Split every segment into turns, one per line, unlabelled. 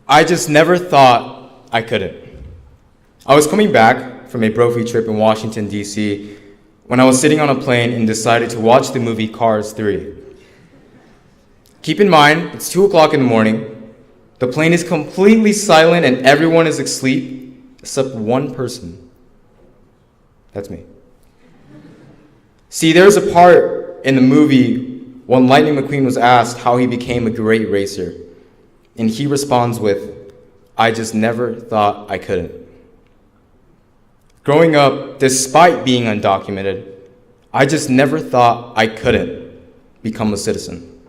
I just never thought I couldn't. I was coming back from a Brophy trip in Washington, D.C., when I was sitting on a plane and decided to watch the movie Cars 3. Keep in mind, it's 2 o'clock in the morning, the plane is completely silent and everyone is asleep except one person. That's me. See, there's a part in the movie when Lightning McQueen was asked how he became a great racer, and he responds with, "I just never thought I couldn't." Growing up, despite being undocumented, I just never thought I couldn't become a citizen.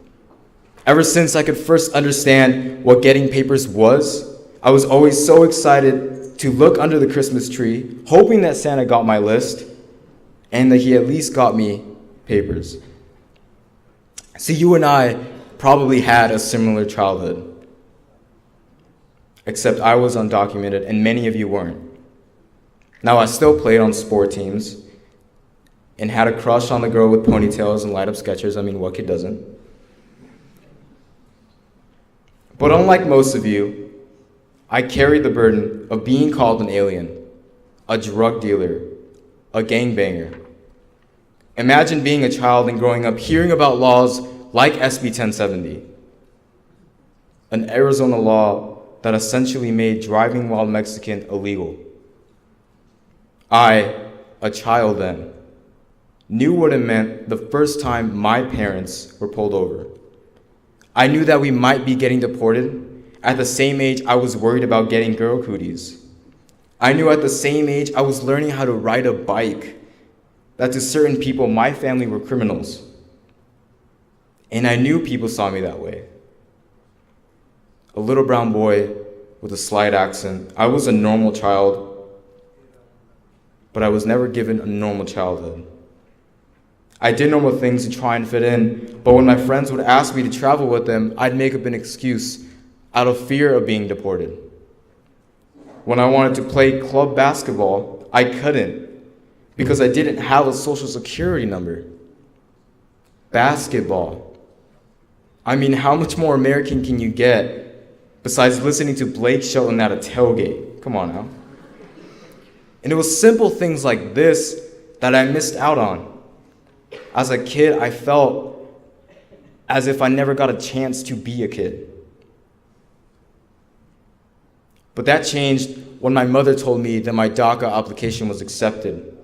Ever since I could first understand what getting papers was, I was always so excited to look under the Christmas tree, hoping that Santa got my list and that he at least got me papers. See, you and I probably had a similar childhood, except I was undocumented and many of you weren't. Now, I still played on sport teams and had a crush on the girl with ponytails and light-up Skechers. I mean, what kid doesn't? But unlike most of you, I carried the burden of being called an alien, a drug dealer, a gangbanger. Imagine being a child and growing up hearing about laws like SB 1070, an Arizona law that essentially made driving while Mexican illegal. I, a child then, knew what it meant the first time my parents were pulled over. I knew that we might be getting deported at the same age I was worried about getting girl cooties. I knew at the same age I was learning how to ride a bike, that to certain people my family were criminals. And I knew people saw me that way. A little brown boy with a slight accent. I was a normal child, but I was never given a normal childhood. I did normal things to try and fit in, but when my friends would ask me to travel with them, I'd make up an excuse out of fear of being deported. When I wanted to play club basketball, I couldn't because I didn't have a social security number. Basketball. I mean, how much more American can you get besides listening to Blake Shelton at a tailgate? Come on now. And it was simple things like this that I missed out on. As a kid, I felt as if I never got a chance to be a kid. But that changed when my mother told me that my DACA application was accepted.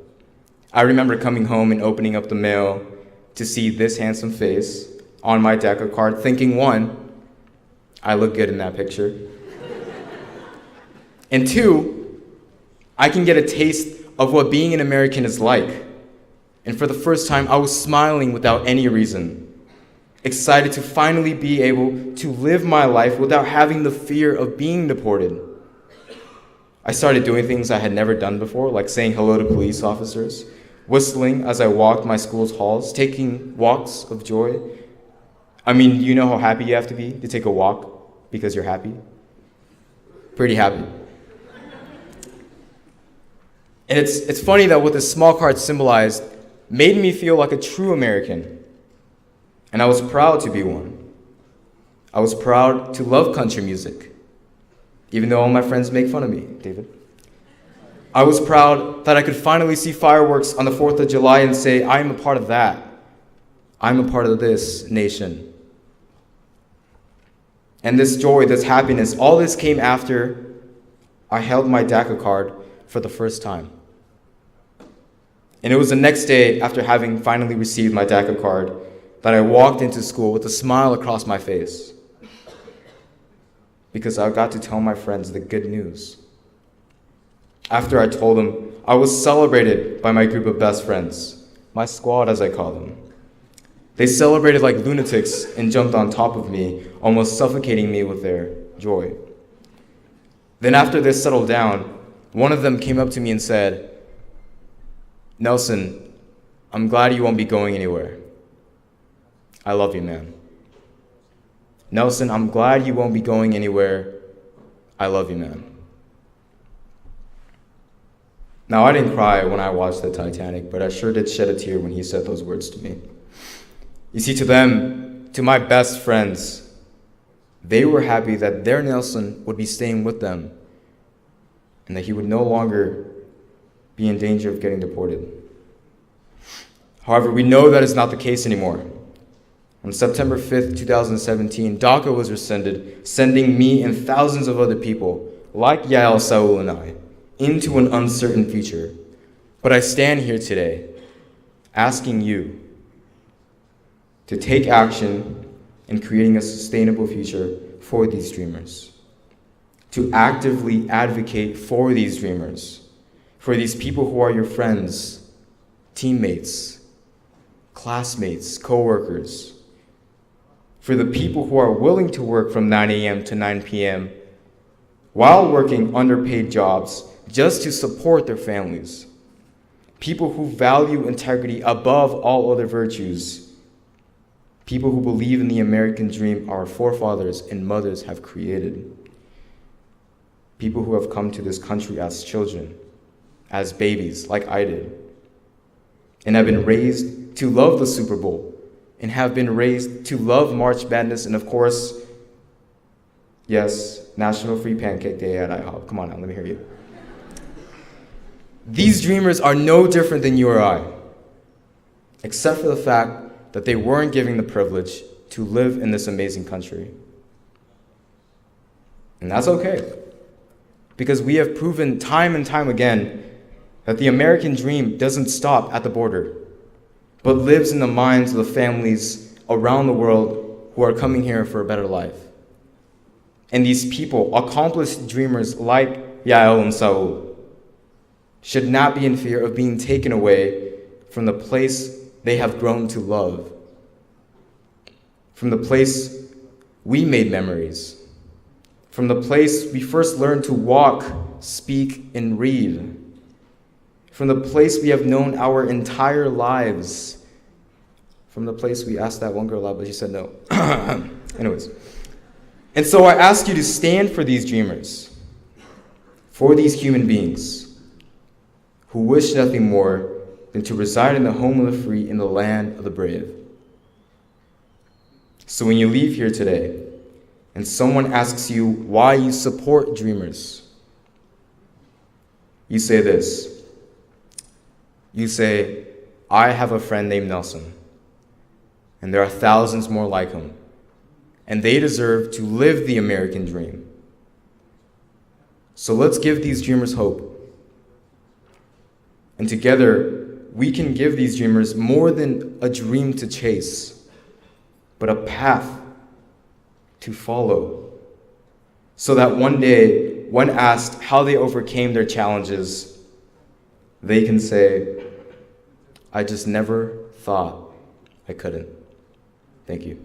I remember coming home and opening up the mail to see this handsome face on my DACA card, thinking, one, I look good in that picture. And two, I can get a taste of what being an American is like. And for the first time, I was smiling without any reason, excited to finally be able to live my life without having the fear of being deported. I started doing things I had never done before, like saying hello to police officers, whistling as I walked my school's halls, taking walks of joy. I mean, you know how happy you have to be to take a walk because you're happy? Pretty happy. And it's funny that what this small card symbolized made me feel like a true American. And I was proud to be one. I was proud to love country music, even though all my friends make fun of me, David. I was proud that I could finally see fireworks on the 4th of July and say, I'm a part of that. I'm a part of this nation. And this joy, this happiness, all this came after I held my DACA card for the first time. And it was the next day after having finally received my DACA card that I walked into school with a smile across my face because I got to tell my friends the good news. After I told them, I was celebrated by my group of best friends, my squad as I call them. They celebrated like lunatics and jumped on top of me, almost suffocating me with their joy. Then after this settled down, one of them came up to me and said, Nelson, I'm glad you won't be going anywhere. I love you, man. Nelson, I'm glad you won't be going anywhere. I love you, man. Now, I didn't cry when I watched the Titanic, but I sure did shed a tear when he said those words to me. You see, to them, to my best friends, They were happy that their Nelson would be staying with them and that he would no longer be in danger of getting deported. However, we know that is not the case anymore. On September 5th, 2017, DACA was rescinded, sending me and thousands of other people, like Yael, Saul, and I, into an uncertain future. But I stand here today asking you to take action in creating a sustainable future for these dreamers, to actively advocate for these dreamers, for these people who are your friends, teammates, classmates, co-workers, for the people who are willing to work from 9 a.m. to 9 p.m. while working underpaid jobs just to support their families, people who value integrity above all other virtues, people who believe in the American dream our forefathers and mothers have created, people who have come to this country as children, as babies, like I did, and have been raised to love the Super Bowl, and have been raised to love March Madness, and of course, yes, National Free Pancake Day at IHOP. Come on now, let me hear you. These dreamers are no different than you or I, except for the fact that they weren't given the privilege to live in this amazing country. And that's okay, because we have proven time and time again that the American dream doesn't stop at the border, but lives in the minds of the families around the world who are coming here for a better life. And these people, accomplished dreamers like Yael and Saul, should not be in fear of being taken away from the place they have grown to love, from the place we made memories, from the place we first learned to walk, speak, and read, from the place we have known our entire lives, from the place we asked that one girl out, but she said no. Anyways. And so I ask you to stand for these dreamers, for these human beings who wish nothing more than to reside in the home of the free, in the land of the brave. So when you leave here today and someone asks you why you support dreamers, you say this. You say, I have a friend named Nelson, and there are thousands more like him, and they deserve to live the American dream. So let's give these dreamers hope. And together, we can give these dreamers more than a dream to chase, but a path to follow, so that one day, when asked how they overcame their challenges, they can say, I just never thought I couldn't. Thank you.